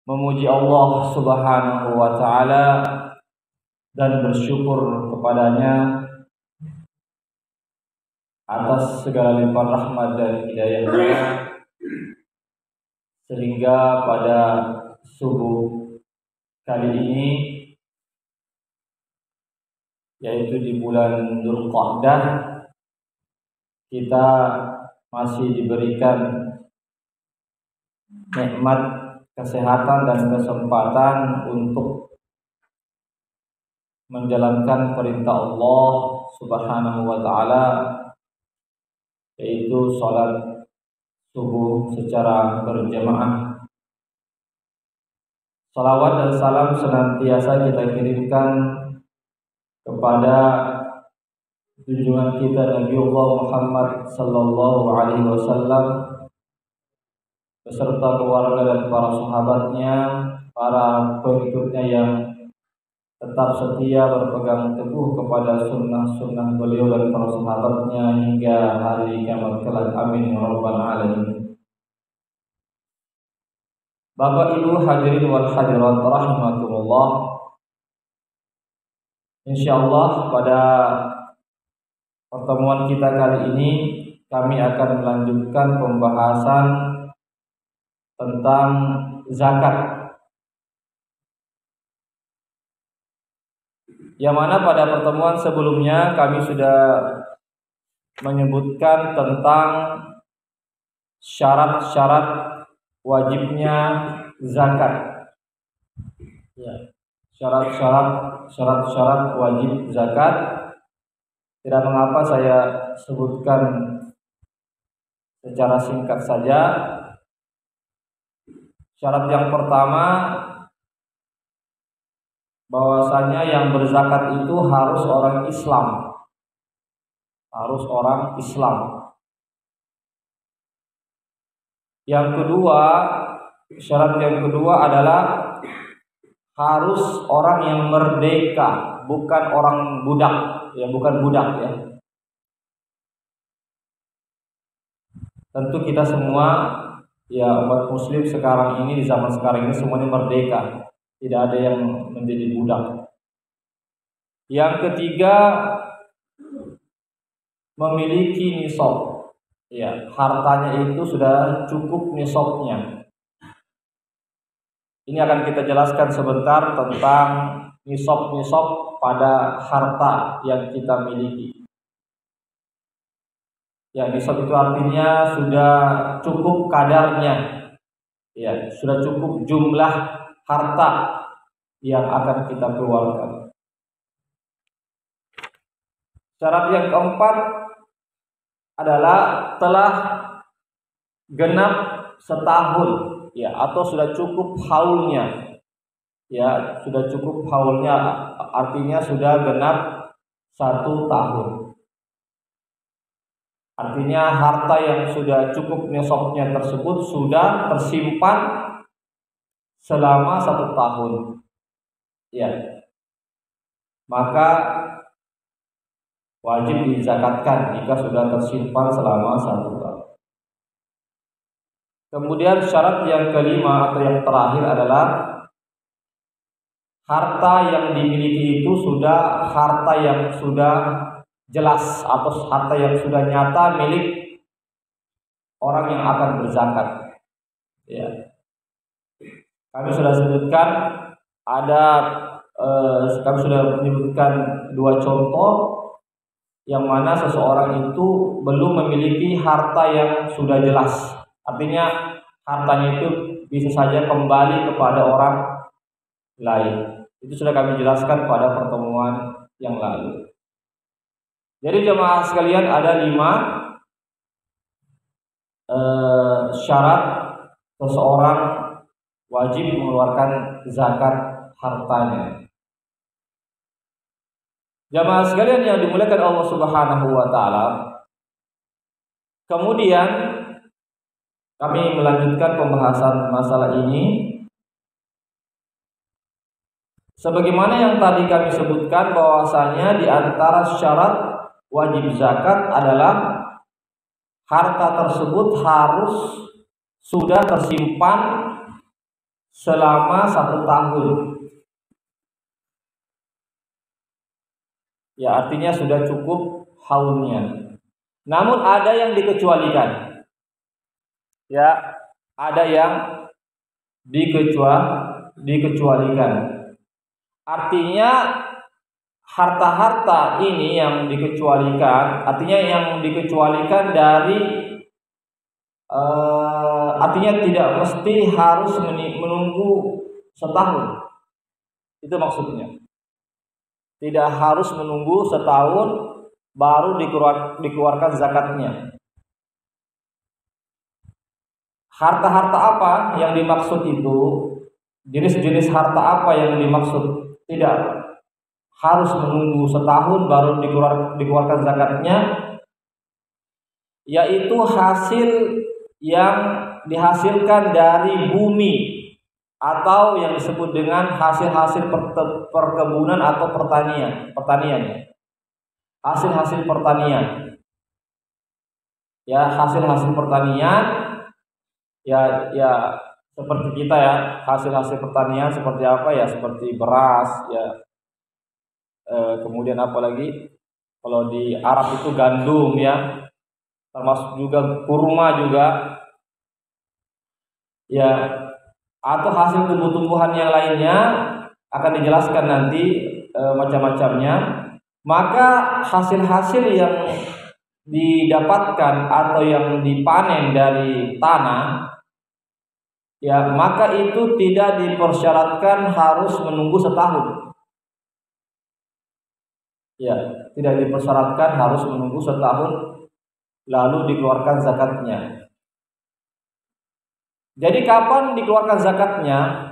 memuji Allah Subhanahu wa taala dan bersyukur kepadanya atas segala limpahan rahmat dan hidayahnya, sehingga pada subuh kali ini, yaitu di bulan Dzulqa'dah, kita masih diberikan nikmat kesehatan dan kesempatan untuk menjalankan perintah Allah Subhanahu wa taala, yaitu salat subuh secara berjamaah. Salawat dan salam senantiasa kita kirimkan kepada junjungan kita Nabi Allah Muhammad sallallahu alaihi wasallam beserta keluarga dan para sahabatnya, para pengikutnya yang tetap setia berpegang teguh kepada sunnah-sunnah beliau dan para sahabatnya hingga hari kiamat kelak. Amin ya rabbal alamin. Bapak Ibu hadirin wal hadirat rahimakumullah. Insyaallah pada pertemuan kita kali ini kami akan melanjutkan pembahasan tentang zakat, yang mana pada pertemuan sebelumnya kami sudah menyebutkan tentang syarat-syarat wajibnya zakat. Ya, syarat-syarat wajib zakat. Tidak mengapa saya sebutkan secara singkat saja. Syarat yang pertama, bahwasanya yang berzakat itu harus orang Islam. Harus orang Islam. Yang kedua, syarat yang kedua adalah harus orang yang merdeka, bukan orang budak, ya, bukan budak ya. Tentu kita semua, ya, umat muslim sekarang ini, di zaman sekarang ini semuanya merdeka, tidak ada yang menjadi budak. Yang ketiga, memiliki nisab, ya, hartanya itu sudah cukup nisabnya. Ini akan kita jelaskan sebentar tentang nisab pada harta yang kita miliki. Ya, nisab itu artinya sudah cukup kadarnya, ya, sudah cukup jumlah harta yang akan kita keluarkan. Syarat yang keempat adalah telah genap setahun, ya, atau sudah cukup haulnya, ya, sudah cukup haulnya, artinya sudah genap 1 tahun. Artinya harta yang sudah cukup nisabnya tersebut sudah tersimpan selama 1 tahun, ya, maka wajib dizakatkan jika sudah tersimpan selama 1 tahun. Kemudian syarat yang kelima atau yang terakhir adalah harta yang dimiliki itu sudah harta yang sudah jelas atau harta yang sudah nyata milik orang yang akan berzakat. Ya, kami sudah sebutkan kami sudah menyebutkan 2 contoh yang mana seseorang itu belum memiliki harta yang sudah jelas. Artinya hartanya itu bisa saja kembali kepada orang lain. Itu sudah kami jelaskan pada pertemuan yang lalu. Jadi jemaah sekalian, ada 5 syarat seseorang wajib mengeluarkan zakat hartanya. Jemaah sekalian yang dimuliakan Allah Subhanahu wa taala, kemudian kami melanjutkan pembahasan masalah ini. Sebagaimana yang tadi kami sebutkan, bahwasanya di antara syarat wajib zakat adalah harta tersebut harus sudah tersimpan selama 1 tahun. Ya, artinya sudah cukup haulnya. Namun ada yang dikecualikan. Ya, ada yang dikecualikan. Artinya harta-harta ini yang dikecualikan, artinya yang dikecualikan dari artinya tidak mesti harus menunggu setahun. Itu maksudnya. Tidak harus menunggu setahun baru dikeluarkan zakatnya. Harta-harta apa yang dimaksud itu? Jenis-jenis harta apa yang dimaksud? Tidak harus menunggu setahun baru dikeluarkan zakatnya, yaitu hasil yang dihasilkan dari bumi atau yang disebut dengan hasil-hasil perkebunan atau pertanian. Hasil-hasil pertanian. Ya, hasil-hasil pertanian ya seperti kita ya, hasil-hasil pertanian seperti apa ya, seperti beras ya. Kemudian apa lagi? Kalau di Arab itu gandum ya. Termasuk juga kurma juga. Ya, atau hasil tumbuh-tumbuhan yang lainnya akan dijelaskan nanti macam-macamnya. Maka hasil-hasil yang didapatkan atau yang dipanen dari tanah, ya, maka itu tidak dipersyaratkan harus menunggu setahun. Ya, tidak dipersyaratkan harus menunggu setahun lalu dikeluarkan zakatnya. Jadi kapan dikeluarkan zakatnya?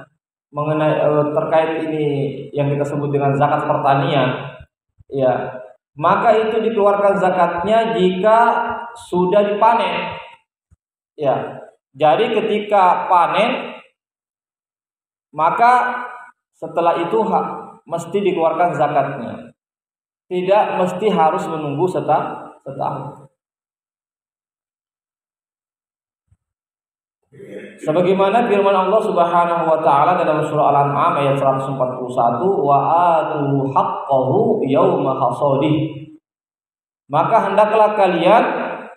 Mengenai terkait ini yang kita sebut dengan zakat pertanian, ya, maka itu dikeluarkan zakatnya jika sudah dipanen. Ya, jadi ketika panen, maka setelah itu mesti dikeluarkan zakatnya. Tidak mesti harus menunggu setahun. Sebagaimana firman Allah Subhanahu wa taala dalam surah Al-An'am ayat 141, wa atu haqqahu yauma hasadih. Maka hendaklah kalian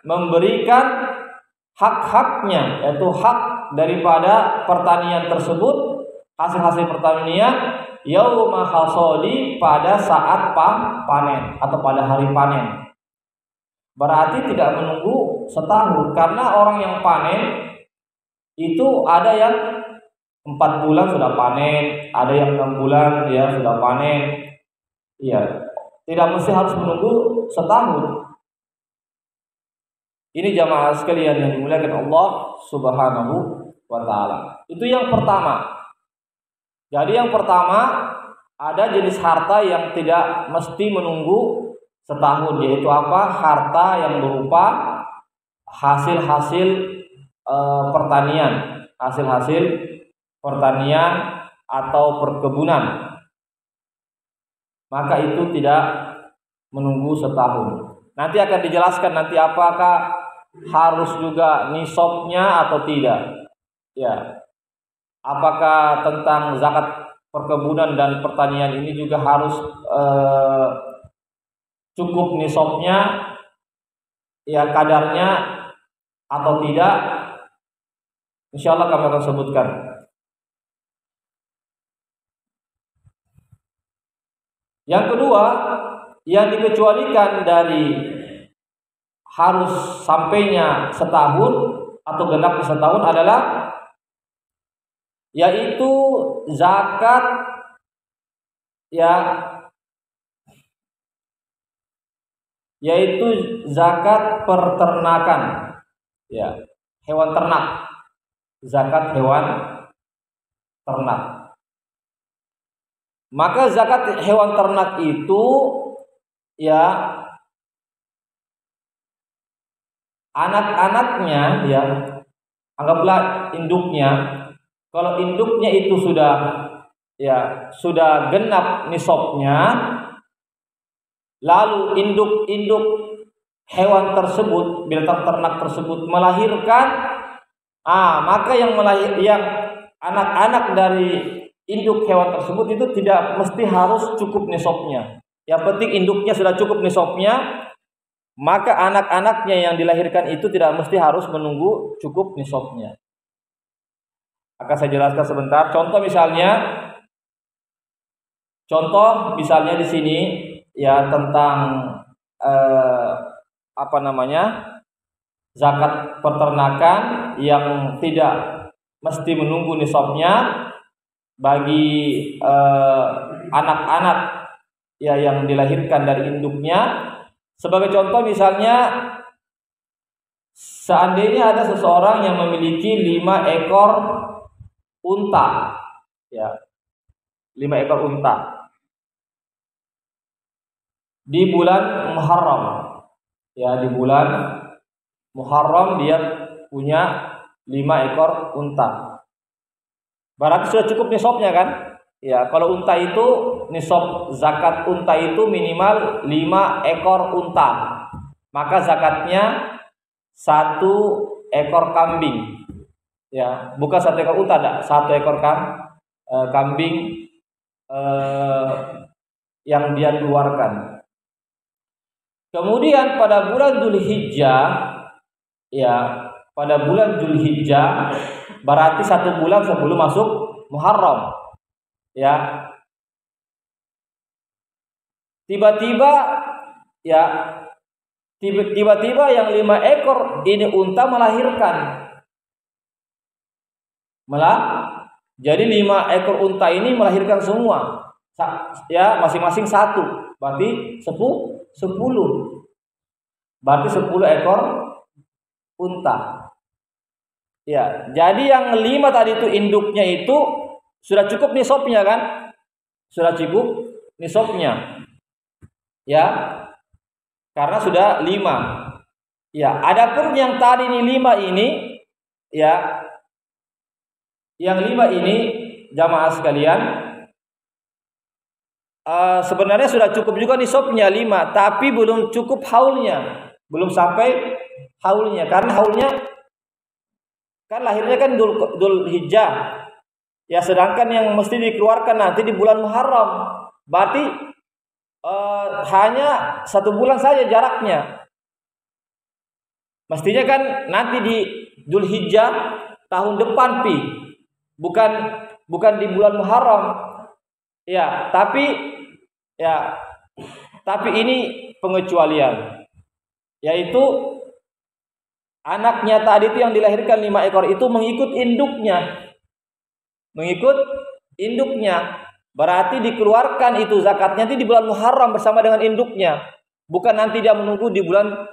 memberikan hak-haknya, yaitu hak daripada pertanian tersebut, hasil-hasil pertanian yauma hasadi, pada saat panen atau pada hari panen. Berarti tidak menunggu setahun, karena orang yang panen itu ada yang 4 bulan sudah panen, ada yang 6 bulan ya sudah panen. Iya, tidak mesti harus menunggu setahun. Ini jamaah sekalian yang dimuliakan Allah Subhanahu wa taala. Itu yang pertama. Jadi yang pertama, ada jenis harta yang tidak mesti menunggu setahun, yaitu apa? Harta yang berupa hasil-hasil pertanian, hasil-hasil pertanian atau perkebunan. Maka itu tidak menunggu setahun. Nanti akan dijelaskan nanti apakah harus juga nisabnya atau tidak. Ya. Apakah tentang zakat perkebunan dan pertanian ini juga harus cukup nisabnya, ya, kadarnya atau tidak? Insyaallah kami akan sebutkan. Yang kedua, yang dikecualikan dari harus sampainya setahun atau genap setahun adalah yaitu zakat, ya, yaitu zakat peternakan, ya, hewan ternak, zakat hewan ternak. Maka zakat hewan ternak itu, ya, anak-anaknya, ya, anggaplah induknya. Kalau induknya itu sudah genap nisabnya, lalu induk hewan tersebut, binatang ternak tersebut melahirkan, maka yang anak-anak dari induk hewan tersebut itu tidak mesti harus cukup nisabnya. Yang penting induknya sudah cukup nisabnya, maka anak-anaknya yang dilahirkan itu tidak mesti harus menunggu cukup nisabnya. Akan saya jelaskan sebentar. Contoh misalnya di sini ya tentang zakat peternakan yang tidak mesti menunggu nisabnya bagi anak-anak ya yang dilahirkan dari induknya. Sebagai contoh misalnya seandainya ada seseorang yang memiliki 5 ekor unta ya, 5 ekor unta di bulan Muharram ya, di bulan Muharram dia punya 5 ekor unta. Berarti sudah cukup nisabnya kan? Ya, kalau unta itu nisab zakat unta itu minimal 5 ekor unta. Maka zakatnya 1 ekor kambing. Ya, bukan 1 ekor unta, enggak, 1 ekor kambing yang dia keluarkan. Kemudian pada bulan Dzulhijjah ya, pada bulan Dzulhijjah berarti 1 bulan sebelum masuk Muharram. Ya, tiba-tiba yang 5 ekor ini unta melahirkan. Jadi 5 ekor unta ini melahirkan semua. Ya, masing-masing 1. Berarti 10. Berarti 10 ekor unta. Ya, jadi yang 5 tadi itu induknya itu sudah cukup nisabnya kan? Sudah cukup nisabnya. Ya. Karena sudah 5. Ya, adapun yang tadi ini 5 ini ya. Yang 5 ini jamaah sekalian sebenarnya sudah cukup juga nisabnya 5, tapi belum cukup haulnya. Belum sampai haulnya karena haulnya kan lahirnya kan Dzulhijjah. Ya, sedangkan yang mesti dikeluarkan nanti di bulan Muharram. Berarti hanya 1 bulan saja jaraknya. Mestinya kan nanti di Dzulhijjah tahun depan bukan di bulan Muharram. Ya, tapi ini pengecualian. Yaitu anaknya tadi itu yang dilahirkan 5 ekor itu mengikut induknya. Berarti dikeluarkan itu zakatnya itu di bulan Muharram bersama dengan induknya, bukan nanti dia menunggu di bulan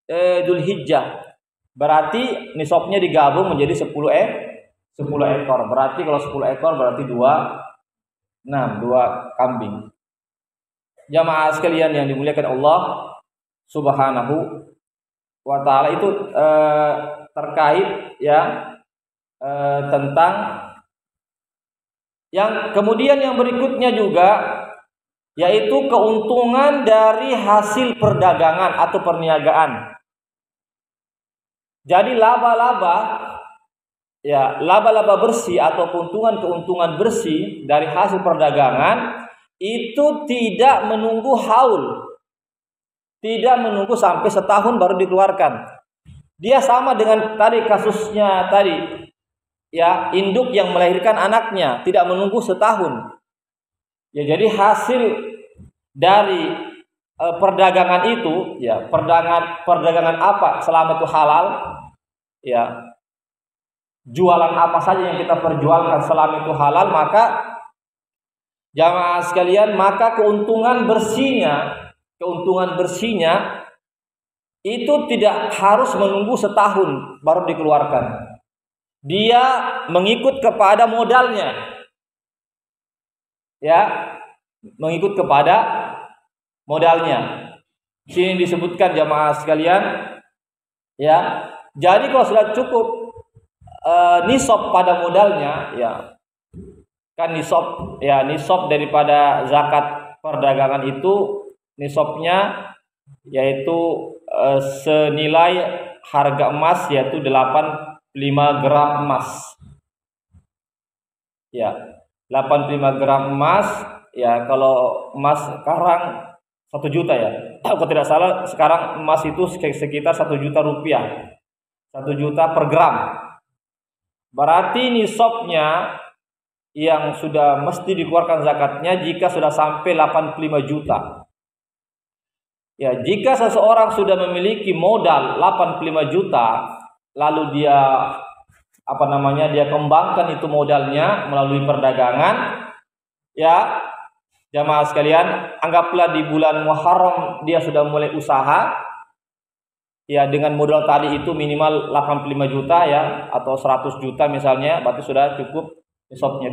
Dzulhijjah. Berarti nisabnya digabung menjadi 10 ekor. Berarti kalau 10 ekor berarti 2 kambing. Jamaah sekalian yang dimuliakan Allah Subhanahu wa taala, itu terkait ya tentang yang kemudian yang berikutnya juga yaitu keuntungan dari hasil perdagangan atau perniagaan. Jadi laba-laba bersih atau keuntungan bersih dari hasil perdagangan itu tidak menunggu haul. Tidak menunggu sampai setahun baru dikeluarkan. Dia sama dengan tadi kasusnya tadi. Ya, induk yang melahirkan anaknya tidak menunggu setahun. Ya, jadi hasil dari perdagangan itu, ya, perdagangan apa selama itu halal, ya, jualan apa saja yang kita perjualkan selama itu halal, maka jamaah sekalian, maka keuntungan bersihnya itu tidak harus menunggu setahun baru dikeluarkan. Dia mengikut kepada modalnya. Ya, mengikut kepada modalnya. Sini disebutkan jamaah sekalian, ya. Jadi kalau sudah cukup nisab pada modalnya, ya. Kan nisab daripada zakat perdagangan itu nisabnya yaitu senilai harga emas yaitu 85 gram emas. Ya, 85 gram emas, ya kalau emas sekarang 1 juta ya. Kalau tidak salah sekarang emas itu sekitar 1 juta rupiah. 1 juta per gram. Berarti nisabnya yang sudah mesti dikeluarkan zakatnya jika sudah sampai 85 juta. Ya, jika seseorang sudah memiliki modal 85 juta, lalu dia dia kembangkan itu modalnya melalui perdagangan, ya, jamaah sekalian, anggaplah di bulan Muharram dia sudah mulai usaha, ya, dengan modal tadi itu minimal 85 juta ya, atau 100 juta misalnya, berarti sudah cukup nisabnya.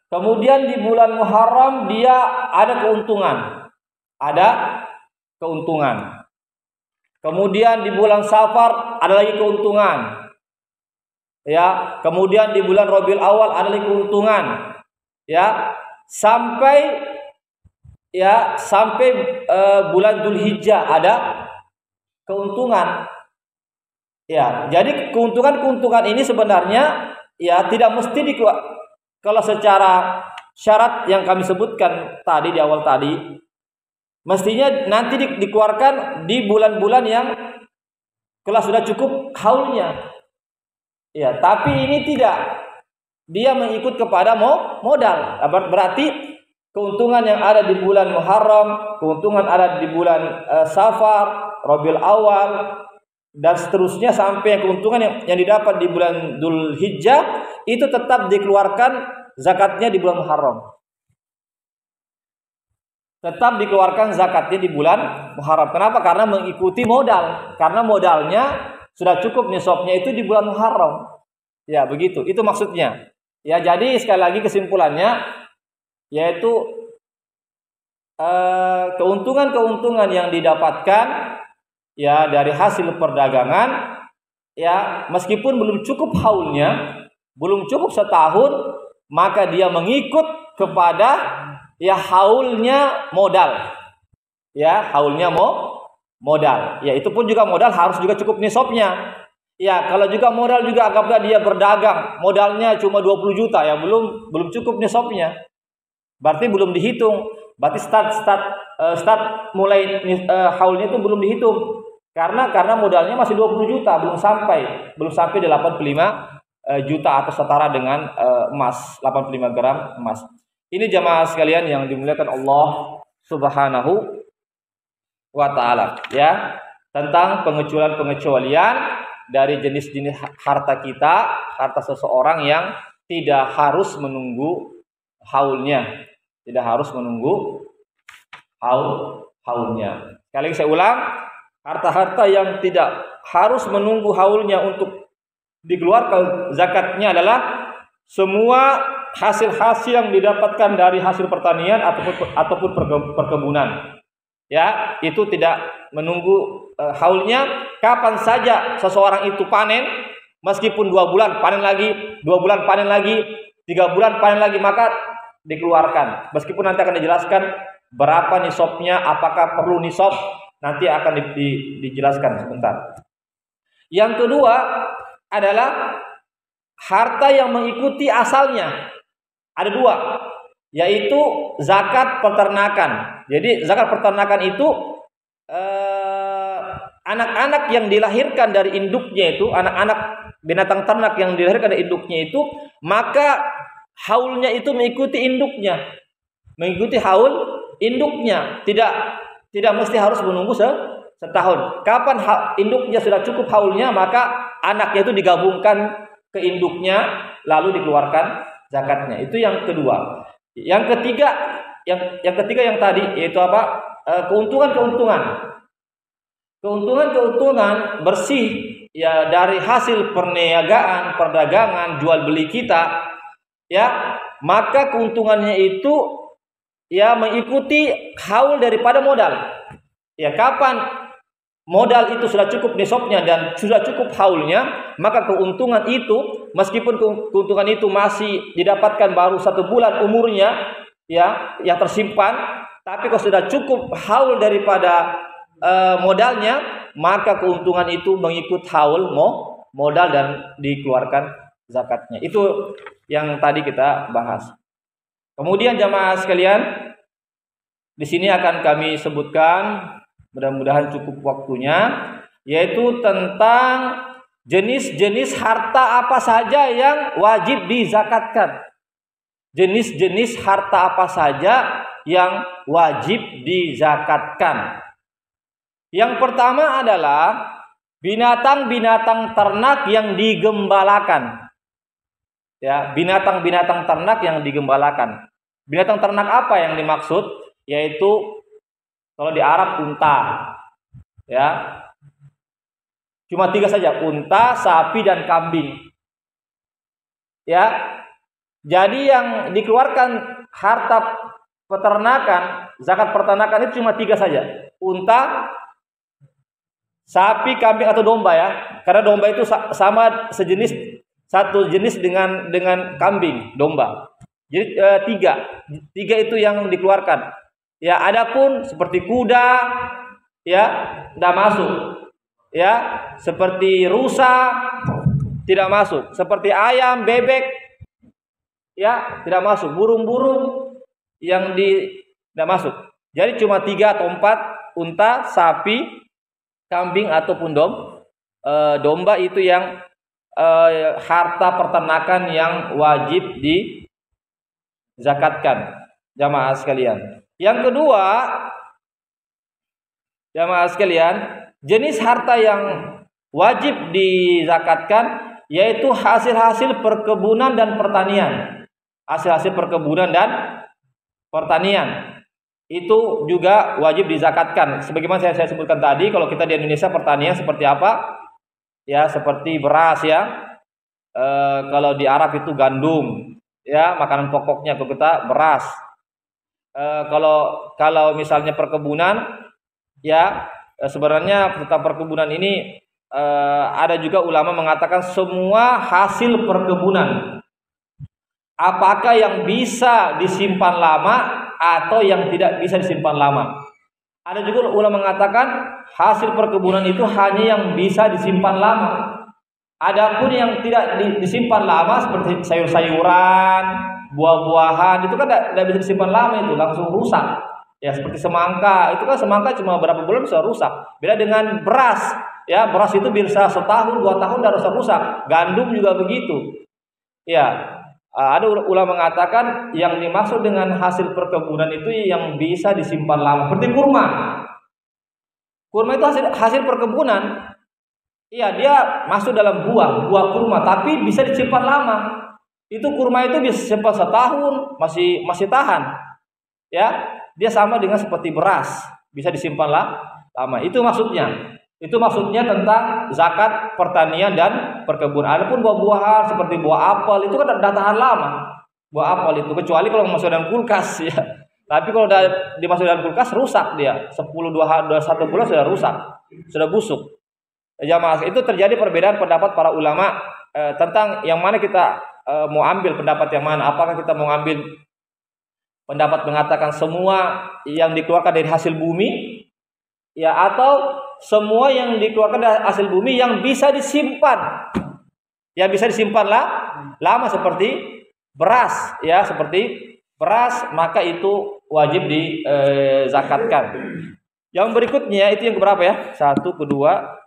Kemudian di bulan Muharram dia ada keuntungan. Kemudian di bulan Safar ada lagi keuntungan. Ya, kemudian di bulan Rabiul Awal ada lagi keuntungan. Ya, sampai bulan Dzulhijjah ada keuntungan. Ya, jadi keuntungan ini sebenarnya ya tidak mesti kalau secara syarat yang kami sebutkan tadi di awal tadi, mestinya nanti dikeluarkan di bulan-bulan yang kalau sudah cukup haulnya. Ya, tapi ini tidak. Dia mengikut kepada modal. Berarti keuntungan yang ada di bulan Muharram, keuntungan ada di bulan Safar, Rabiul Awal, dan seterusnya sampai keuntungan yang didapat di bulan Dzulhijjah itu tetap dikeluarkan zakatnya di bulan Muharram. Tetap dikeluarkan zakatnya di bulan Muharram. Kenapa? Karena mengikuti modal. Karena modalnya sudah cukup nisabnya itu di bulan Muharram. Ya, begitu. Itu maksudnya. Ya, jadi sekali lagi kesimpulannya yaitu keuntungan-keuntungan yang didapatkan ya dari hasil perdagangan, ya, meskipun belum cukup haulnya, belum cukup setahun, maka dia mengikut kepada ya haulnya modal. Ya, haulnya modal. Ya, itu pun juga modal harus juga cukup nisabnya. Ya, kalau juga modal juga anggaplah dia berdagang, modalnya cuma 20 juta ya, belum cukup nisabnya. Berarti belum dihitung. Berarti start mulai haulnya itu belum dihitung. Karena modalnya masih 20 juta, belum sampai 85 juta atau setara dengan emas, 85 gram emas. Ini jamaah sekalian yang dimuliakan Allah Subhanahu wa taala, ya, tentang pengecualian dari jenis-jenis harta harta seseorang yang tidak harus menunggu haulnya. Tidak harus menunggu haulnya. Sekali lagi saya ulang, harta-harta yang tidak harus menunggu haulnya untuk dikeluarkan zakatnya adalah semua hasil-hasil yang didapatkan dari hasil pertanian ataupun perkebunan. Ya, itu tidak menunggu haulnya. Kapan saja seseorang itu panen, meskipun 2 bulan panen lagi, 2 bulan panen lagi, 3 bulan panen lagi, maka dikeluarkan. Meskipun nanti akan dijelaskan berapa nisabnya, apakah perlu nisab, nanti akan dijelaskan sebentar. Yang kedua adalah harta yang mengikuti asalnya. Ada 2, yaitu zakat peternakan. Jadi zakat peternakan itu anak-anak yang dilahirkan dari induknya itu, anak-anak binatang ternak yang dilahirkan dari induknya itu, maka haulnya itu mengikuti induknya. Mengikuti haul induknya. Tidak mesti harus menunggu setahun. Kapan induknya sudah cukup haulnya, maka anaknya itu digabungkan ke induknya lalu dikeluarkan zakatnya. Itu yang kedua. Yang ketiga yang tadi yaitu apa? Keuntungan bersih ya dari hasil perniagaan, perdagangan, jual beli kita, ya, maka keuntungannya itu ya mengikuti haul daripada modal. Ya, kapan modal itu sudah cukup nisabnya dan sudah cukup haulnya, maka keuntungan itu, meskipun keuntungan itu masih didapatkan baru 1 bulan umurnya, ya, yang tersimpan, tapi kalau sudah cukup haul daripada modalnya, maka keuntungan itu mengikut haul modal dan dikeluarkan zakatnya. Itu yang tadi kita bahas. Kemudian jamaah sekalian, di sini akan kami sebutkan, mudah-mudahan cukup waktunya, yaitu tentang jenis-jenis harta apa saja yang wajib dizakatkan. Jenis-jenis harta apa saja yang wajib dizakatkan. Yang pertama adalah binatang-binatang ternak yang digembalakan. Ya, binatang-binatang ternak yang digembalakan. Binatang ternak apa yang dimaksud? Yaitu kalau di Arab unta. Ya. Cuma 3 saja, unta, sapi dan kambing. Ya. Jadi yang dikeluarkan harta peternakan, zakat peternakan itu cuma 3 saja. Unta, sapi, kambing atau domba ya. Karena domba itu sama satu jenis dengan kambing, domba. Jadi 3 itu yang dikeluarkan. Ya, adapun seperti kuda, ya, tidak masuk. Ya, seperti rusa tidak masuk. Seperti ayam, bebek, ya, tidak masuk. Burung-burung yang tidak masuk. Jadi cuma 3 atau 4, unta, sapi, kambing ataupun domba itu yang harta peternakan yang wajib dizakatkan, jamaah sekalian. Yang kedua, jamaah sekalian, jenis harta yang wajib dizakatkan yaitu hasil-hasil perkebunan dan pertanian. Hasil-hasil perkebunan dan pertanian itu juga wajib dizakatkan. Sebagaimana saya sebutkan tadi, kalau kita di Indonesia pertanian seperti apa? Ya, seperti beras ya. Kalau di Arab itu gandum, ya, makanan pokoknya. Kalau kita beras. Kalau misalnya perkebunan, ya, sebenarnya tentang perkebunan ini ada juga ulama mengatakan semua hasil perkebunan, apakah yang bisa disimpan lama atau yang tidak bisa disimpan lama. Ada juga ulama mengatakan hasil perkebunan itu hanya yang bisa disimpan lama. Adapun yang tidak disimpan lama seperti sayur-sayuran, buah-buahan itu kan tidak bisa disimpan lama, itu langsung rusak. Ya, seperti semangka, itu kan semangka cuma berapa bulan sudah rusak. Beda dengan beras. Ya, beras itu bisa setahun, 2 tahun sudah rusak. Gandum juga begitu. Ya, ada ulama mengatakan yang dimaksud dengan hasil perkebunan itu yang bisa disimpan lama. Seperti kurma. Kurma itu hasil perkebunan. Iya, dia masuk dalam buah kurma, tapi bisa disimpan lama. Itu kurma itu bisa simpan setahun, masih tahan. Ya, dia sama dengan seperti beras, bisa disimpan lama. Itu maksudnya. Itu maksudnya tentang zakat pertanian dan perkebunan. Adapun buah-buahan seperti buah apel itu kan tidak tahan lama. Buah apel itu kecuali kalau masuk dalam kulkas ya. Tapi kalau dimasuk dalam kulkas rusak dia. 1 bulan sudah rusak, sudah busuk. Jamaah, itu terjadi perbedaan pendapat para ulama tentang yang mana kita mau ambil pendapat yang mana. Apakah kita mau ambil pendapat mengatakan semua yang dikeluarkan dari hasil bumi, ya, atau semua yang dikeluarkan dari hasil bumi yang bisa disimpan, ya, bisa disimpan lama seperti beras, ya, seperti beras, maka itu wajib dizakatkan. Yang berikutnya itu yang keberapa ya? 1, kedua,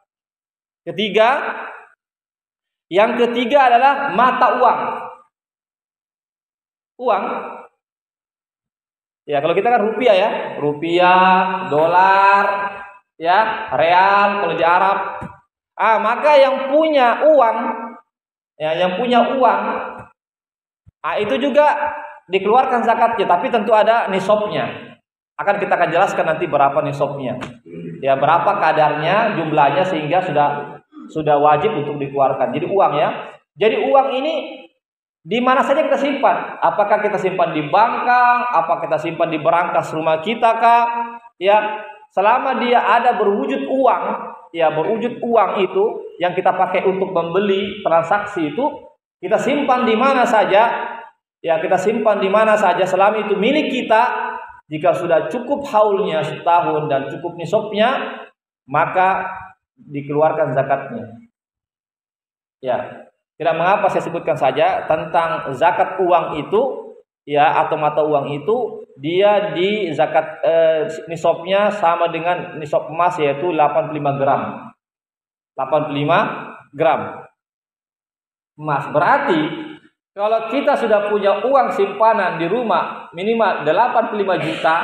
ketiga. Yang ketiga adalah mata uang. Uang. Ya, kalau kita kan rupiah ya, rupiah, dolar, ya, real kalau di Arab. Maka yang punya uang, ya, yang punya uang, itu juga dikeluarkan zakatnya, tapi tentu ada nisabnya. Akan kita akan jelaskan nanti berapa nisabnya. Ya, berapa kadarnya, jumlahnya sehingga sudah wajib untuk dikeluarkan. Jadi uang ya. Jadi uang ini di mana saja kita simpan? Apakah kita simpan di bangkang? Apa kita simpan di berangkas rumah kita kah? Ya, selama dia ada berwujud uang, ya, berwujud uang itu yang kita pakai untuk membeli transaksi itu, kita simpan di mana saja. Ya, kita simpan di mana saja selama itu milik kita. Jika sudah cukup haulnya setahun dan cukup nisabnya, maka dikeluarkan zakatnya. Ya. Tidak mengapa saya sebutkan saja tentang zakat uang itu, ya, atau mata uang itu, dia di zakat nisabnya sama dengan nisab emas, yaitu 85 gram. 85 gram emas. Berarti kalau kita sudah punya uang simpanan di rumah minimal 85 juta,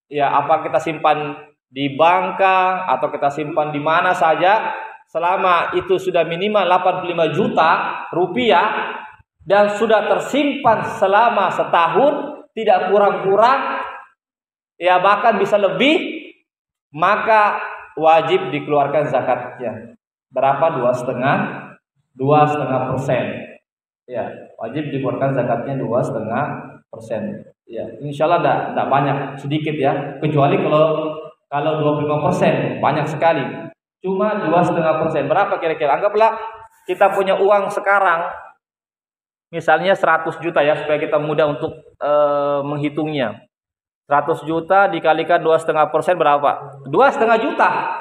ya, apa kita simpan di banka atau kita simpan di mana saja, selama itu sudah minimal 85 juta rupiah dan sudah tersimpan selama setahun, tidak kurang-kurang, ya bahkan bisa lebih, maka wajib dikeluarkan zakatnya. Berapa? 2,5%. Ya, wajib dikeluarkan zakatnya 2,5%. Ya, insya Allah tidak banyak, sedikit ya. Kecuali kalau 25%, banyak sekali. Cuma 2,5%. Berapa kira-kira? Anggaplah kita punya uang sekarang, misalnya 100 juta ya, supaya kita mudah untuk menghitungnya. 100 juta dikalikan 2,5% berapa? 2,5 juta.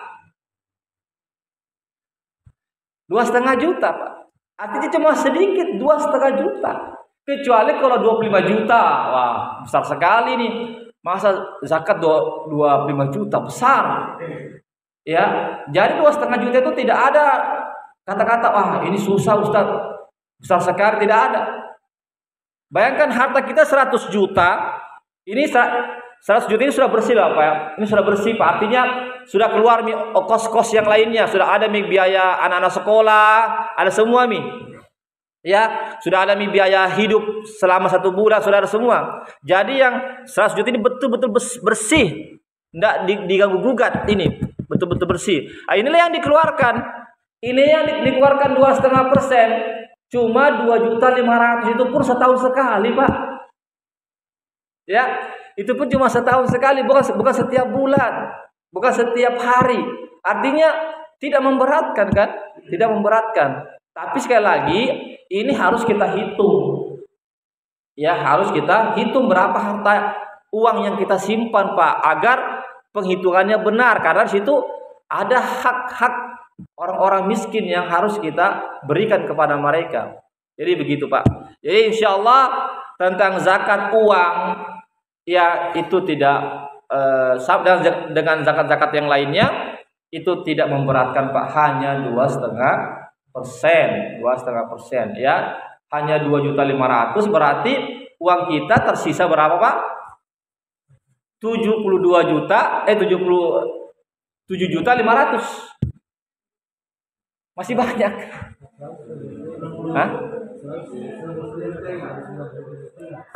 2,5 juta, Pak. Artinya cuma sedikit, 2,5 juta. Kecuali kalau 25 juta, wah besar sekali nih. Masa zakat 25 juta, besar. Ya, jadi 2,5 juta itu tidak ada kata-kata, wah ini susah Ustaz, besar sekali, tidak ada. Bayangkan harta kita 100 juta, ini 100 juta ini sudah bersih lah Pak ya. Ini sudah bersih Pak, artinya sudah keluar kos-kos yang lainnya, sudah ada biaya anak-anak sekolah, ada semua ya, sudah ada biaya hidup selama 1 bulan, sudah ada semua. Jadi yang 100 juta ini betul-betul bersih, tidak diganggu gugat, ini betul-betul bersih. Nah, inilah yang dikeluarkan. Ini yang dikeluarkan 2,5%, cuma 2.500.000 itu pun setahun sekali Pak. Ya, itu pun cuma setahun sekali, bukan setiap bulan, bukan setiap hari. Artinya tidak memberatkan kan? Tidak memberatkan. Tapi sekali lagi ini harus kita hitung. Ya, harus kita hitung berapa harta uang yang kita simpan, Pak, agar penghitungannya benar, karena di situ ada hak-hak orang-orang miskin yang harus kita berikan kepada mereka. Jadi begitu, Pak. Jadi insyaallah tentang zakat uang, ya itu tidak dengan zakat-zakat yang lainnya itu tidak memberatkan Pak, hanya 2,5%, ya, hanya 2.500.000, berarti uang kita tersisa berapa Pak? 77.500.000. Masih banyak. Hah?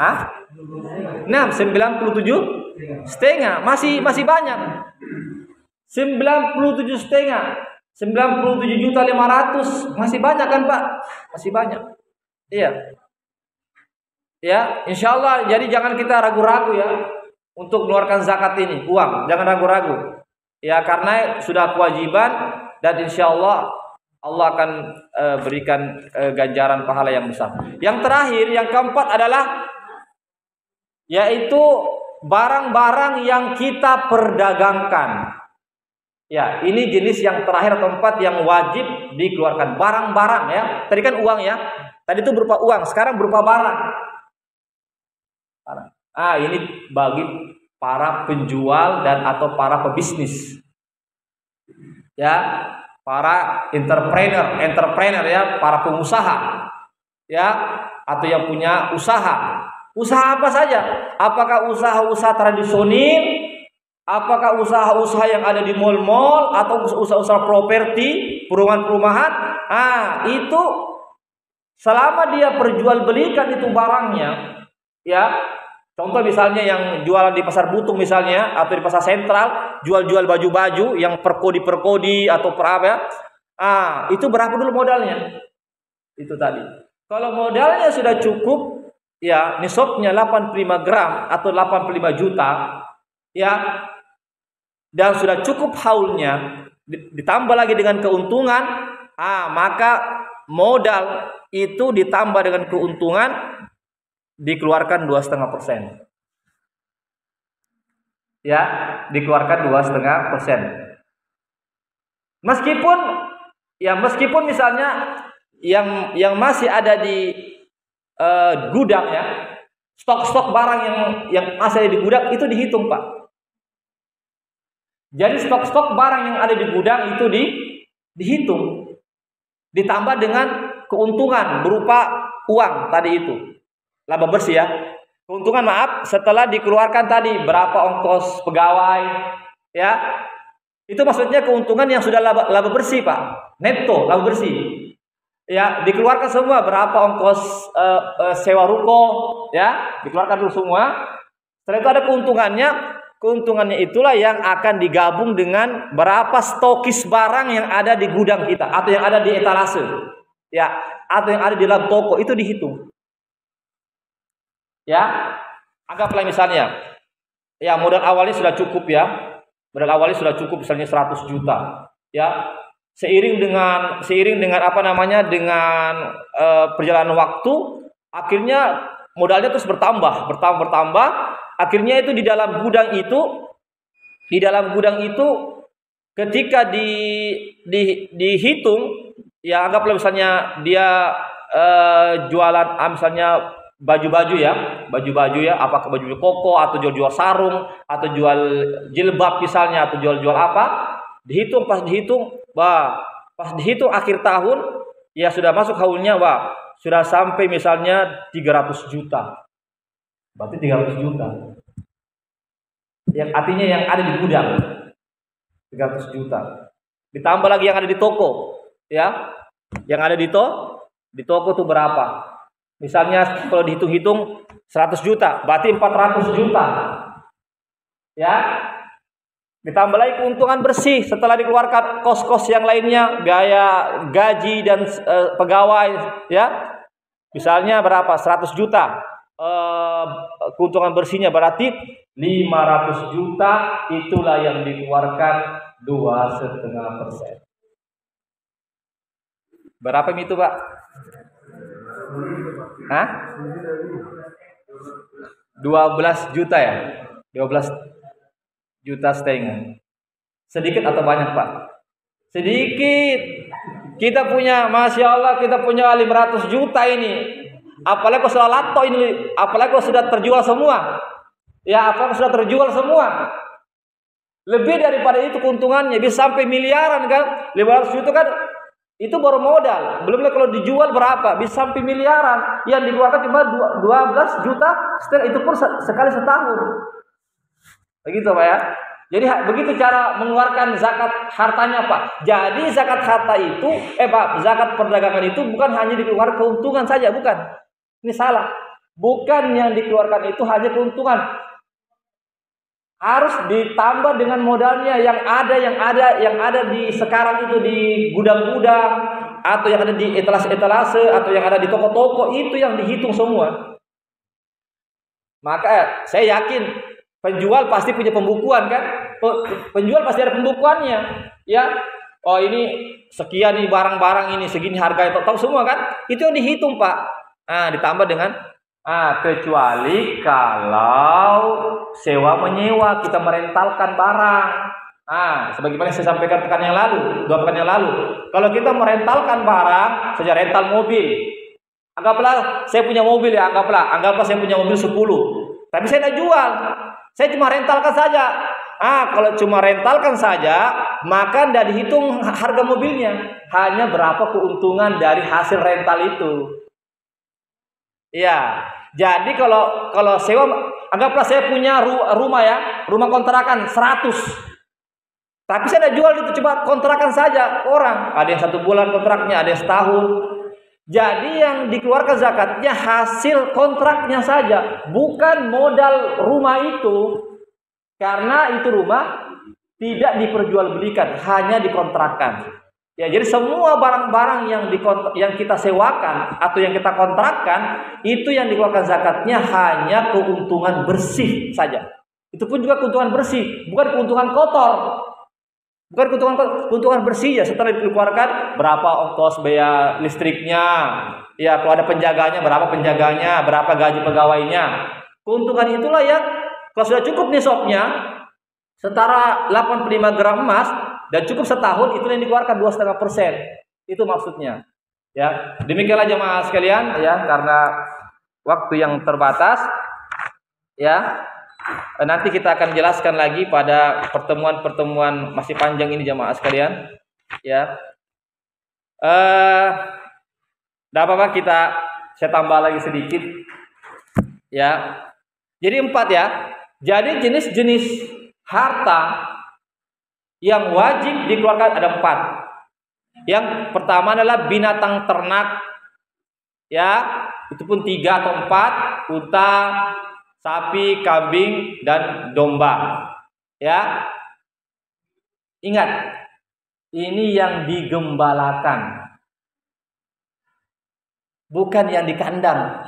Hah? 97,5 masih banyak. 97,5, 97.500 masih banyak kan Pak? Masih banyak. Iya. Ya, insyaallah. Jadi jangan kita ragu-ragu ya untuk mengeluarkan zakat ini, uang. Jangan ragu-ragu. Ya, karena sudah kewajiban dan insyaallah Allah akan berikan ganjaran pahala yang besar. Yang terakhir, yang keempat adalah yaitu barang-barang yang kita perdagangkan. Ya, ini jenis yang terakhir atau keempat yang wajib dikeluarkan. Barang-barang ya. Tadi kan uang ya. Tadi itu berupa uang, sekarang berupa barang. Ini bagi para penjual dan atau para pebisnis. Ya, para entrepreneur ya, para pengusaha. Ya, atau yang punya usaha. Usaha apa saja? Apakah usaha-usaha tradisional? Apakah usaha-usaha yang ada di mal-mal atau usaha-usaha properti, perumahan-perumahan? Itu selama dia perjualbelikan itu barangnya, ya. Contoh misalnya yang jualan di pasar Butung misalnya atau di pasar sentral, jual-jual baju-baju yang perkodi atau per apa ya. Itu berapa dulu modalnya? Itu tadi. Kalau modalnya sudah cukup, ya, nisabnya 85 gram atau 85 juta, ya, dan sudah cukup haulnya, ditambah lagi dengan keuntungan, maka modal itu ditambah dengan keuntungan dikeluarkan 2,5%. Ya, dikeluarkan 2,5%. Meskipun misalnya yang masih ada di gudang ya, stok-stok barang yang masih ada di gudang itu dihitung, Pak. Jadi stok-stok barang yang ada di gudang itu dihitung, ditambah dengan keuntungan berupa uang tadi itu, laba bersih ya. Keuntungan setelah dikeluarkan tadi berapa ongkos pegawai ya. Itu maksudnya keuntungan yang sudah laba bersih, Pak. Netto laba bersih. Ya, dikeluarkan semua berapa ongkos sewa ruko ya, dikeluarkan dulu semua. Setelah itu ada keuntungannya. Keuntungannya itulah yang akan digabung dengan berapa stokis barang yang ada di gudang kita atau yang ada di etalase. Ya, atau yang ada di dalam toko itu dihitung. Ya, anggaplah misalnya ya modal awalnya sudah cukup ya. Modal awalnya sudah cukup misalnya 100 juta. Ya, seiring dengan apa namanya dengan perjalanan waktu akhirnya modalnya terus bertambah. Akhirnya itu di dalam gudang itu ketika dihitung ya, anggaplah misalnya dia jualan misalnya baju-baju ya, apakah baju koko atau jual sarung atau jual jilbab misalnya atau jual apa, pas dihitung akhir tahun ya sudah masuk haulnya, sudah sampai misalnya 300 juta. Berarti 300 juta. Yang artinya yang ada di gudang 300 juta. Ditambah lagi yang ada di toko, ya. Yang ada di toko tuh berapa? Misalnya kalau dihitung-hitung 100 juta, berarti 400 juta. Ya. Ditambah lagi keuntungan bersih setelah dikeluarkan kos-kos yang lainnya, gaji dan pegawai, ya. Misalnya berapa? 100 juta. Keuntungan bersihnya berarti 500 juta, itulah yang dikeluarkan 2,5%. Berapa itu, Pak? Hah? 12 juta ya? 12 juta setengah. Sedikit atau banyak, Pak? Sedikit. Kita punya, Masya Allah, kita punya 500 juta ini. Apalagi kalau sudah lato ini, apalagi kalau sudah terjual semua. Ya, apalagi sudah terjual semua. Lebih daripada itu keuntungannya, bisa sampai miliaran kan? 500 juta kan? Itu baru modal. Belum lagi kalau dijual berapa? Bisa sampai miliaran. Yang dikeluarkan cuma 12 juta setengah, itu pun sekali setahun. Begitu, Pak ya. Jadi begitu cara mengeluarkan zakat hartanya, Pak. Jadi zakat harta itu, zakat perdagangan itu bukan hanya dikeluarkan keuntungan saja, bukan. Ini salah. Bukan yang dikeluarkan itu hanya keuntungan. Harus ditambah dengan modalnya yang ada di sekarang itu di gudang-gudang atau yang ada di etalase-etalase atau yang ada di toko-toko, itu yang dihitung semua. Maka saya yakin penjual pasti punya pembukuan kan? Penjual pasti ada pembukuannya, ya. Oh, ini sekian nih barang-barang ini, segini harga, tahu semua kan? Itu yang dihitung, Pak. Ditambah dengan kecuali kalau sewa menyewa, kita merentalkan barang. Sebagaimana saya sampaikan dua pekan yang lalu. Kalau kita merentalkan barang, saja rental mobil. Anggaplah saya punya mobil ya, anggaplah saya punya mobil 10. Tapi saya tidak jual. Saya cuma rentalkan saja. Kalau cuma rentalkan saja, maka tidak dihitung harga mobilnya. Hanya berapa keuntungan dari hasil rental itu. Ya, jadi kalau sewa, anggaplah saya punya rumah ya, rumah kontrakan 100. Tapi saya tidak jual itu, cuma kontrakan saja ke orang. Ada yang 1 bulan kontraknya, ada yang setahun. Jadi yang dikeluarkan zakatnya hasil kontraknya saja, bukan modal rumah itu. Karena itu rumah tidak diperjualbelikan, hanya dikontrakkan. Ya, jadi semua barang-barang yang kita sewakan atau yang kita kontrakkan, itu yang dikeluarkan zakatnya hanya keuntungan bersih saja. Itu pun juga keuntungan bersih, bukan keuntungan kotor. Bukan keuntungan bersih ya. Setelah dikeluarkan berapa ongkos biaya listriknya, ya kalau ada penjaganya berapa gaji pegawainya. Keuntungan itulah yang kalau sudah cukup nisabnya setara 85 gram emas dan cukup setahun, itu yang dikeluarkan 2,5%. Itu maksudnya. Ya, demikianlah jemaah sekalian ya, karena waktu yang terbatas ya. Nanti kita akan jelaskan lagi pada pertemuan-pertemuan masih panjang ini jemaah sekalian ya. Tidak apa-apa, saya tambah lagi sedikit ya. Jadi 4 ya. Jadi jenis-jenis harta yang wajib dikeluarkan ada 4. Yang pertama adalah binatang ternak ya, itu pun 3 atau 4, unta, sapi, kambing, dan domba ya. Ingat, ini yang digembalakan, bukan yang di kandang.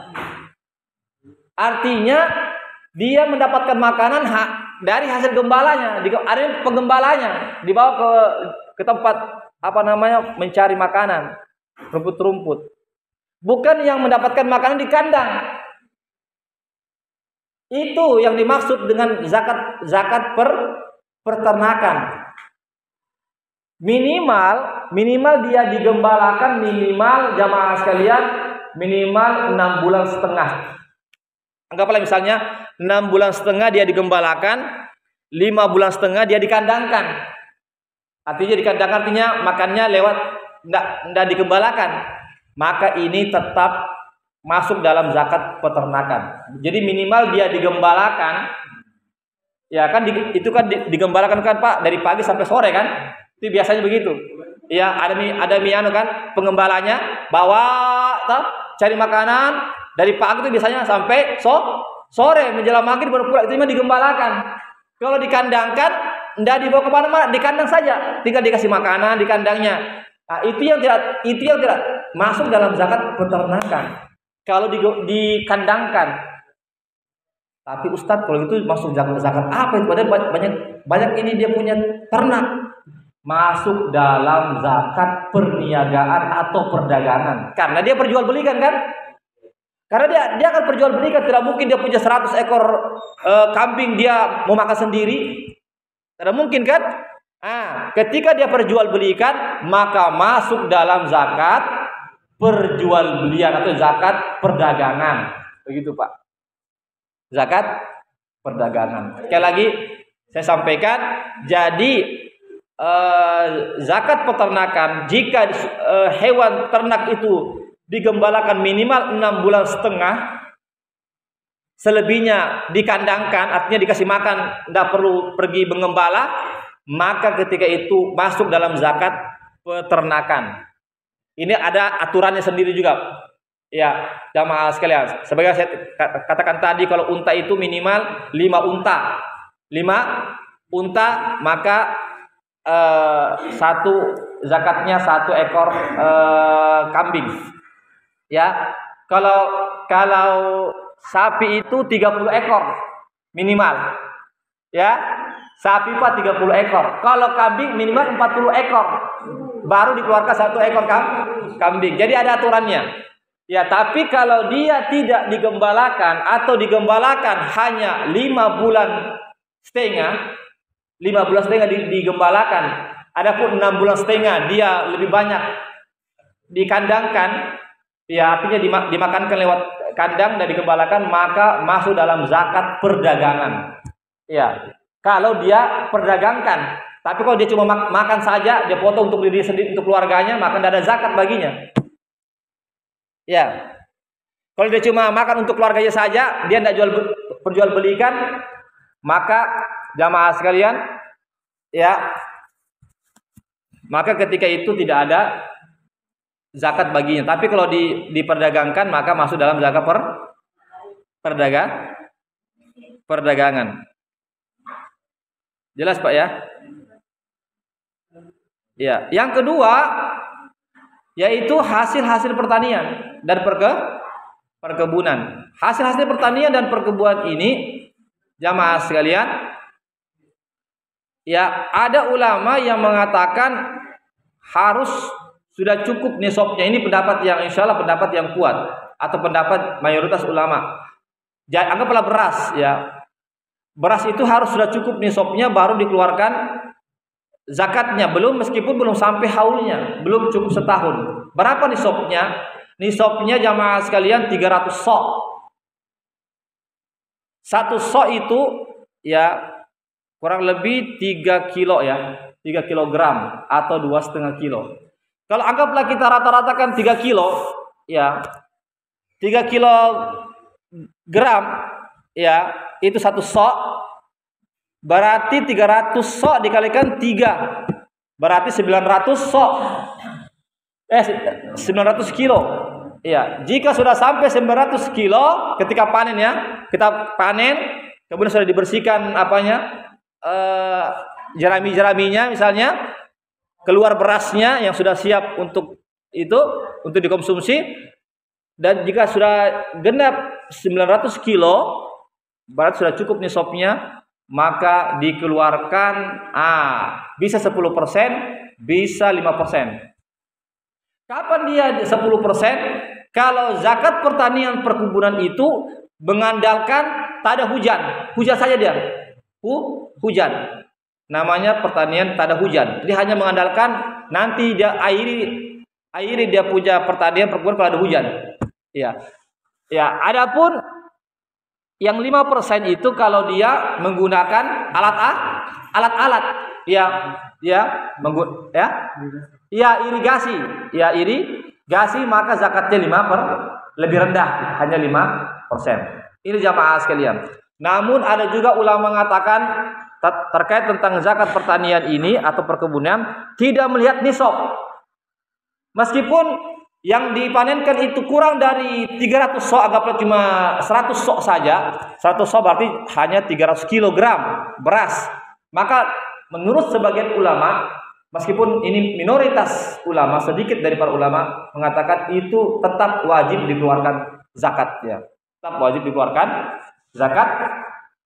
Artinya dia mendapatkan makanan dari hasil gembalanya, ada penggembalanya, dibawa ke tempat mencari makanan, rumput-rumput. Bukan yang mendapatkan makanan di kandang. Itu yang dimaksud dengan zakat peternakan. Minimal dia digembalakan minimal jamaah sekalian minimal 6 bulan setengah. Anggaplah misalnya 6 bulan setengah dia digembalakan, 5 bulan setengah dia dikandangkan. Artinya dikandangkan artinya makannya lewat enggak digembalakan. Maka ini tetap masuk dalam zakat peternakan. Jadi minimal dia digembalakan. Ya kan itu kan digembalakan kan Pak dari pagi sampai sore kan? Itu biasanya begitu. Ya, ada miano kan pengembalanya bawa cari makanan dari pagi itu biasanya sampai sore menjelang maghrib baru pulang, itu memang digembalakan. Kalau dikandangkan enggak dibawa ke mana-mana, di kandang saja, tinggal dikasih makanan di kandangnya. Nah, itu yang tidak masuk dalam zakat peternakan. Kalau dikandangkan. Tapi Ustadz kalau itu masuk zakat apa itu? Padahal banyak ini dia punya ternak. Masuk dalam zakat perniagaan atau perdagangan. Karena dia perjualbelikan kan? Karena dia akan perjualbelikan, tidak mungkin dia punya 100 ekor kambing dia mau makan sendiri. Tidak mungkin kan? Ketika dia perjualbelikan maka masuk dalam zakat perjualbelian atau zakat perdagangan. Begitu Pak. Zakat perdagangan. Sekali lagi saya sampaikan, jadi zakat peternakan jika hewan ternak itu digembalakan minimal 6 bulan setengah, selebihnya dikandangkan, artinya dikasih makan, tidak perlu pergi mengembala, maka ketika itu masuk dalam zakat peternakan. Ini ada aturannya sendiri juga. Ya, jamaah sekalian. Sebagai saya katakan tadi, kalau unta itu minimal 5 unta. 5 unta, maka zakatnya 1 ekor kambing. Ya, kalau sapi itu 30 ekor minimal. Ya, sapi Pak 30 ekor. Kalau kambing minimal 40 ekor. Baru dikeluarkan 1 ekor kambing. Jadi ada aturannya. Ya, tapi kalau dia tidak digembalakan atau digembalakan hanya 5 bulan setengah, 5 bulan setengah digembalakan. Adapun 6 bulan setengah dia lebih banyak dikandangkan, ya artinya dimakankan lewat kandang dan digembalakan, maka masuk dalam zakat perdagangan. Ya, kalau dia perdagangkan. Tapi kalau dia cuma makan saja, dia potong untuk diri sendiri, untuk keluarganya, maka tidak ada zakat baginya. Ya, kalau dia cuma makan untuk keluarganya saja, dia tidak perjualbelikan, maka jamaah sekalian, ya, maka ketika itu tidak ada zakat baginya. Tapi kalau diperdagangkan, maka masuk dalam zakat perdagangan. Jelas Pak ya? Ya, yang kedua yaitu hasil-hasil pertanian dan perkebunan. Hasil-hasil pertanian dan perkebunan ini jamaah sekalian, ya ada ulama yang mengatakan harus sudah cukup nisabnya. Ini pendapat yang insyaallah pendapat yang kuat atau pendapat mayoritas ulama. Anggaplah beras ya. Beras itu harus sudah cukup nisabnya baru dikeluarkan zakatnya, meskipun belum sampai haulnya, belum cukup setahun. Berapa nisabnya? Nisabnya jamaah sekalian 300 sok. Satu sok itu ya kurang lebih 3 kilo ya, 3 kilogram atau 2,5 kilo. Kalau anggaplah kita rata-ratakan 3 kilo ya, 3 kilogram ya, itu satu sok, berarti 300 sok dikalikan 3, berarti 900 sok, 900 kilo. Ya, jika sudah sampai 900 kilo ketika panen ya, kita panen, kemudian sudah dibersihkan jerami-jeraminya misalnya, keluar berasnya yang sudah siap untuk dikonsumsi, dan jika sudah genap 900 kilo, berarti sudah cukup nisabnya, maka dikeluarkan bisa 10%, bisa 5%. Kapan dia 10%? Kalau zakat pertanian perkebunan itu mengandalkan tak ada hujan saja dia. Hujan. Namanya pertanian tak ada hujan. Dia hanya mengandalkan nanti dia airi dia punya pertanian perkebunan kalau ada hujan. Ya. Ya, adapun yang 5% itu kalau dia menggunakan alat-alat irigasi, maka zakatnya lebih rendah, hanya 5%. Ini jamaah sekalian. Namun ada juga ulama mengatakan terkait tentang zakat pertanian ini atau perkebunan tidak melihat nisab. Meskipun yang dipanenkan itu kurang dari 300 sok, anggaplah cuma 100 sok saja. 100 sok berarti hanya 300 kilogram beras. Maka menurut sebagian ulama, meskipun ini minoritas ulama, sedikit dari para ulama mengatakan itu tetap wajib dikeluarkan zakatnya. Tetap wajib dikeluarkan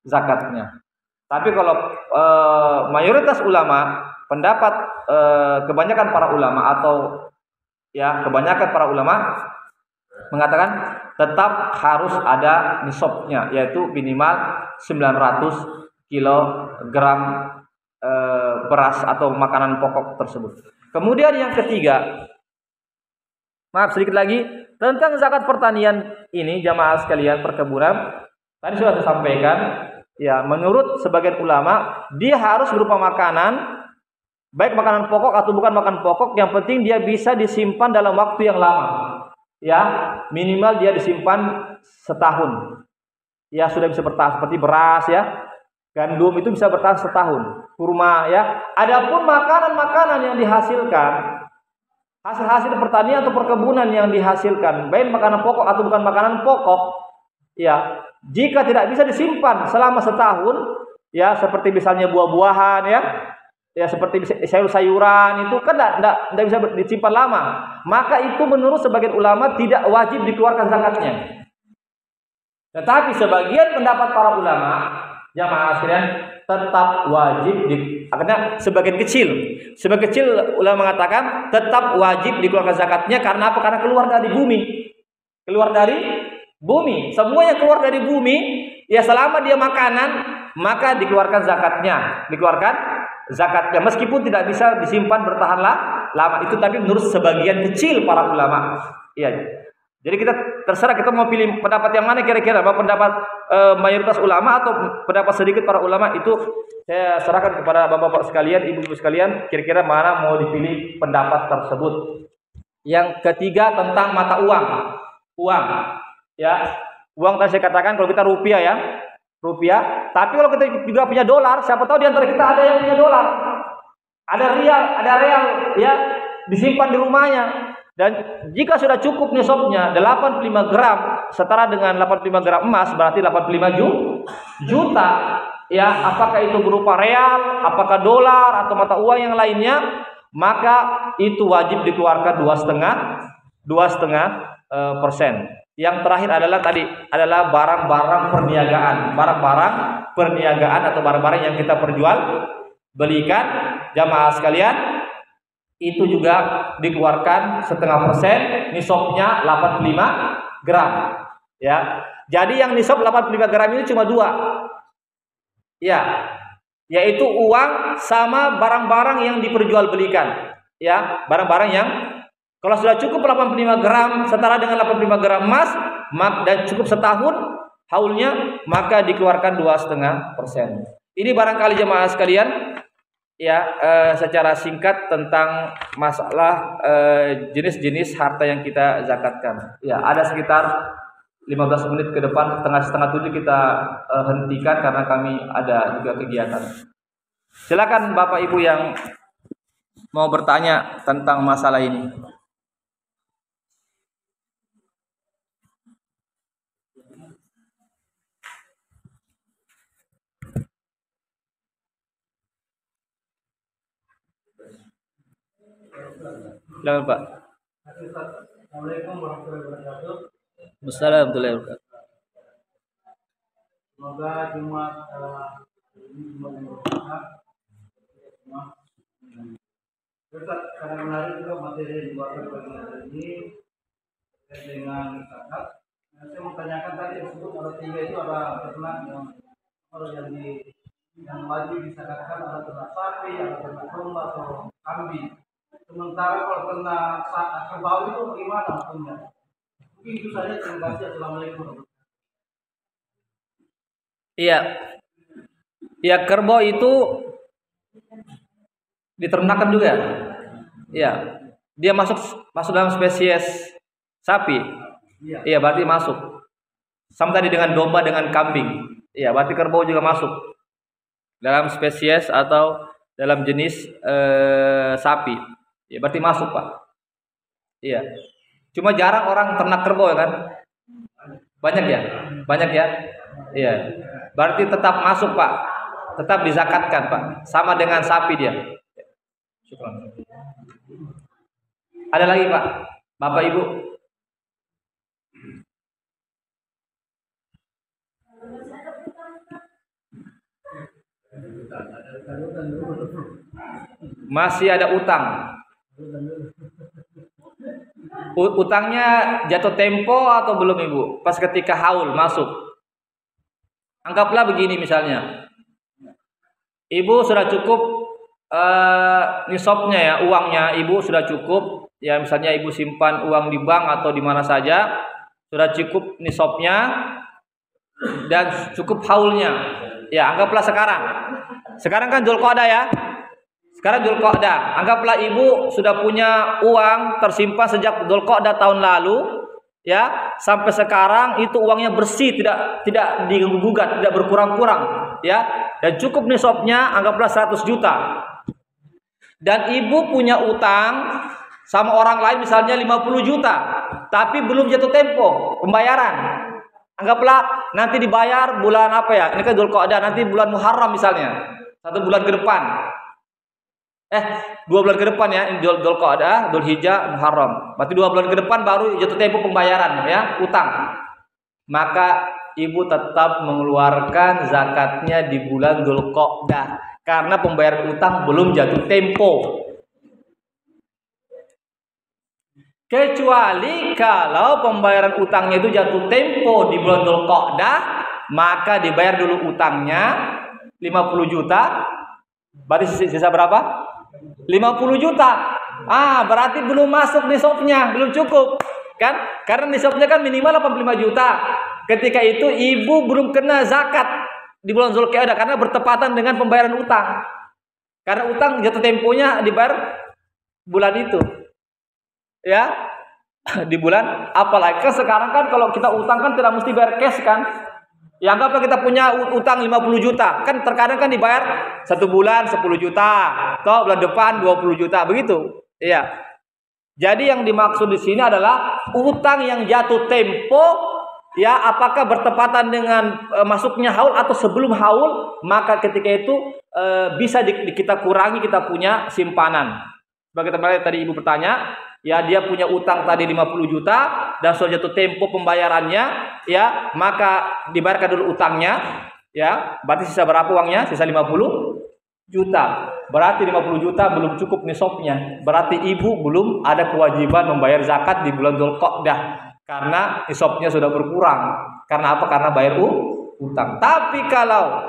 zakatnya. Tapi kalau mayoritas ulama, pendapat kebanyakan para ulama mengatakan tetap harus ada nisabnya, yaitu minimal 900 kilogram beras atau makanan pokok tersebut. Kemudian yang ketiga, sedikit lagi tentang zakat pertanian ini jamaah sekalian perkebunan. Tadi sudah saya sampaikan, ya menurut sebagian ulama dia harus berupa makanan, baik makanan pokok atau bukan makanan pokok, yang penting dia bisa disimpan dalam waktu yang lama. Ya, minimal dia disimpan setahun. Ya, sudah bisa bertahan seperti beras ya. Gandum itu bisa bertahan setahun. Kurma ya. Adapun makanan-makanan yang dihasilkan, hasil-hasil pertanian atau perkebunan yang dihasilkan, baik makanan pokok atau bukan makanan pokok, ya, jika tidak bisa disimpan selama setahun, ya seperti misalnya buah-buahan ya seperti sayur-sayuran itu kan tidak bisa disimpan lama, maka itu menurut sebagian ulama tidak wajib dikeluarkan zakatnya. Tetapi sebagian pendapat para ulama, jamaah sekalian, tetap wajib akhirnya sebagian kecil ulama mengatakan tetap wajib dikeluarkan zakatnya. Karena apa? Karena keluar dari bumi. Semua yang keluar dari bumi, ya selama dia makanan, maka dikeluarkan zakatnya. Meskipun tidak bisa disimpan bertahan lama itu, tapi menurut sebagian kecil para ulama. Iya. Jadi kita terserah kita mau pilih pendapat yang mana kira-kira, apa pendapat mayoritas ulama atau pendapat sedikit para ulama, itu saya serahkan kepada bapak-bapak sekalian, ibu-ibu sekalian, kira-kira mana mau dipilih pendapat tersebut. Yang ketiga tentang mata uang. Ya, uang tadi saya katakan kalau kita rupiah. Tapi kalau kita juga punya dolar, siapa tahu di antara kita ada yang punya dolar, ada real, ya, disimpan di rumahnya. Dan jika sudah cukup nisabnya 85 gram, setara dengan 85 gram emas, berarti 85 juta. Ya, apakah itu berupa real, apakah dolar atau mata uang yang lainnya, maka itu wajib dikeluarkan 2,5%. Yang terakhir adalah barang-barang perniagaan atau barang-barang yang kita belikan jamaah sekalian, itu juga dikeluarkan 0,5%, nisabnya 85 gram. Ya. Jadi yang nisab 85 gram ini cuma 2. Ya. yaitu uang sama barang-barang yang diperjualbelikan. Ya, barang-barang yang kalau sudah cukup 85 gram setara dengan 85 gram emas dan cukup setahun haulnya, maka dikeluarkan 2,5%. Ini barangkali jemaah sekalian ya, secara singkat tentang masalah jenis-jenis harta yang kita zakatkan. Ya, ada sekitar 15 menit ke depan, setengah 7 kita hentikan karena kami ada juga kegiatan. Silakan Bapak Ibu yang mau bertanya tentang masalah ini. Silakan Pak. Assalamualaikum warahmatullahi wabarakatuh. Wassalamualaikum. Semoga Jumat ini Jumat yang berkah. Ustaz, karena menarik juga materi yang dibawakan pada hari ini terkait dengan zakat. Saya mau tanyakan tadi disebut ada 3 itu ada ternak yang wajib disakatkan, ada ternak sapi, ada ternak domba atau kambing. Sementara kalau ternak kerbau itu bagaimana hukumnya? Mungkin itu saja. Terima kasih. Assalamualaikum. Iya. Ya, kerbau itu diternakan juga. Iya. Dia masuk dalam spesies sapi. Iya, berarti masuk. Sama tadi dengan domba dengan kambing. Iya, berarti kerbau juga masuk dalam spesies atau dalam jenis sapi. Ya, berarti masuk, Pak. Iya. Cuma jarang orang ternak kerbau ya kan? Banyak ya? Banyak ya? Iya. Berarti tetap masuk, Pak. Tetap dizakatkan, Pak. Sama dengan sapi dia. Syukran. Ada lagi, Pak? Bapak Ibu? Masih ada utang. Utangnya jatuh tempo atau belum Ibu? Pas ketika haul masuk. Anggaplah begini misalnya. Ibu sudah cukup nisabnya ya, uangnya Ibu sudah cukup. Ya misalnya Ibu simpan uang di bank atau di mana saja, sudah cukup nisabnya dan cukup haulnya. Ya, anggaplah sekarang. Sekarang kan Dzulqa'dah ya. Sekarang Dzulqa'dah. Anggaplah Ibu sudah punya uang tersimpan sejak Dzulqa'dah tahun lalu, ya, sampai sekarang itu uangnya bersih, tidak diganggu-gugat, tidak berkurang-kurang, ya. Dan cukup nisabnya anggaplah 100 juta. Dan Ibu punya utang sama orang lain misalnya 50 juta, tapi belum jatuh tempo pembayaran. Anggaplah nanti dibayar bulan apa ya? Ini kan Dzulqa'dah, nanti bulan Muharram misalnya. 1 bulan ke depan. 2 bulan ke depan ya, Dzulqa'dah, Dzulhijjah, Muharram. Berarti 2 bulan ke depan baru jatuh tempo pembayaran ya, utang. Maka Ibu tetap mengeluarkan zakatnya di bulan Dzulqa'dah karena pembayaran utang belum jatuh tempo. Kecuali kalau pembayaran utangnya itu jatuh tempo di bulan Dzulqa'dah, maka dibayar dulu utangnya 50 juta. Berarti sisa berapa? 50 juta. Berarti belum masuk nisabnya, belum cukup. Kan? Karena nisabnya kan minimal 85 juta. Ketika itu Ibu belum kena zakat di bulan Dzulqa'dah karena bertepatan dengan pembayaran utang. Karena utang jatuh temponya dibayar bulan itu. Ya, di bulan apalagi kan sekarang kan kalau kita utang kan tidak mesti bayar cash kan. Ya anggaplah kita punya utang 50 juta, kan terkadang kan dibayar 1 bulan 10 juta, atau bulan depan 20 juta begitu. Iya. Jadi yang dimaksud di sini adalah utang yang jatuh tempo, ya apakah bertepatan dengan masuknya haul atau sebelum haul, maka ketika itu bisa kita kurangi, kita punya simpanan. Sebagai tadi Ibu bertanya, ya dia punya utang tadi 50 juta dan sudah jatuh tempo pembayarannya, ya maka dibayarkan dulu utangnya, ya berarti sisa berapa uangnya? Sisa 50 juta. Berarti 50 juta belum cukup nisabnya. Berarti Ibu belum ada kewajiban membayar zakat di bulan Dzulqa'dah karena nisabnya sudah berkurang. Karena apa? Karena bayar utang. Tapi kalau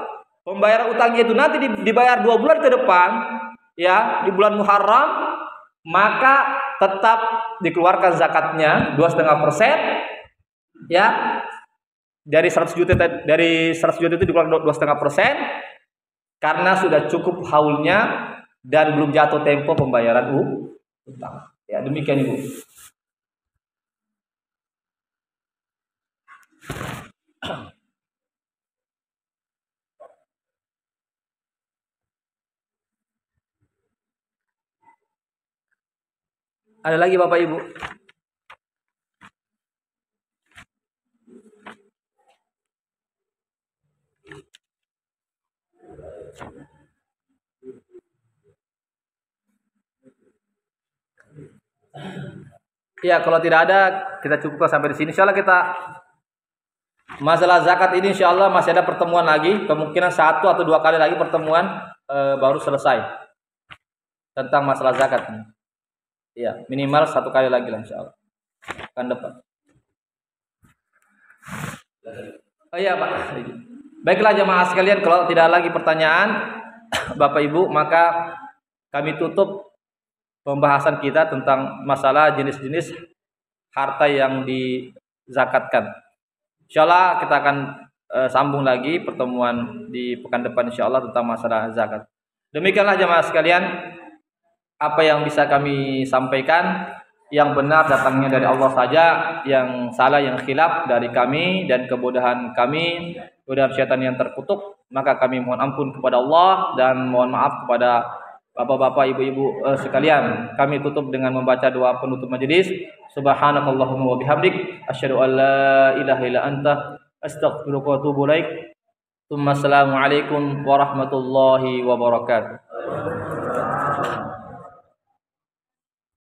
pembayaran utangnya itu nanti dibayar 2 bulan ke depan, ya, di bulan Muharram, maka tetap dikeluarkan zakatnya 2,5%, ya. Dari 100 juta itu dikeluarkan 2,5%, karena sudah cukup haulnya dan belum jatuh tempo pembayaran utang. Ya, demikian Ibu. Ada lagi Bapak Ibu? Ya, kalau tidak ada kita cukupkan sampai di sini. Insyaallah kita masalah zakat ini insyaallah masih ada pertemuan lagi, kemungkinan 1 atau 2 kali lagi pertemuan baru selesai tentang masalah zakat. Ya, minimal 1 kali lagi lah insyaallah. Kan depan. Oh iya Pak. Baiklah jemaah sekalian, kalau tidak lagi pertanyaan Bapak Ibu, maka kami tutup pembahasan kita tentang masalah jenis-jenis harta yang dizakatkan. Insyaallah kita akan sambung lagi pertemuan di pekan depan insyaallah tentang masalah zakat. Demikianlah jemaah sekalian apa yang bisa kami sampaikan. Yang benar datangnya dari Allah saja, yang salah yang khilaf dari kami dan kebodohan kami, kebodohan syaitan yang terkutuk, maka kami mohon ampun kepada Allah dan mohon maaf kepada bapak-bapak, ibu-ibu sekalian. Kami tutup dengan membaca doa penutup majelis. Subhanakallahumma wa bihamdik, asyhadu an la ilaha illa anta, astaghfiruka wa atubu ilaik. Assalamualaikum warahmatullahi wabarakatuh.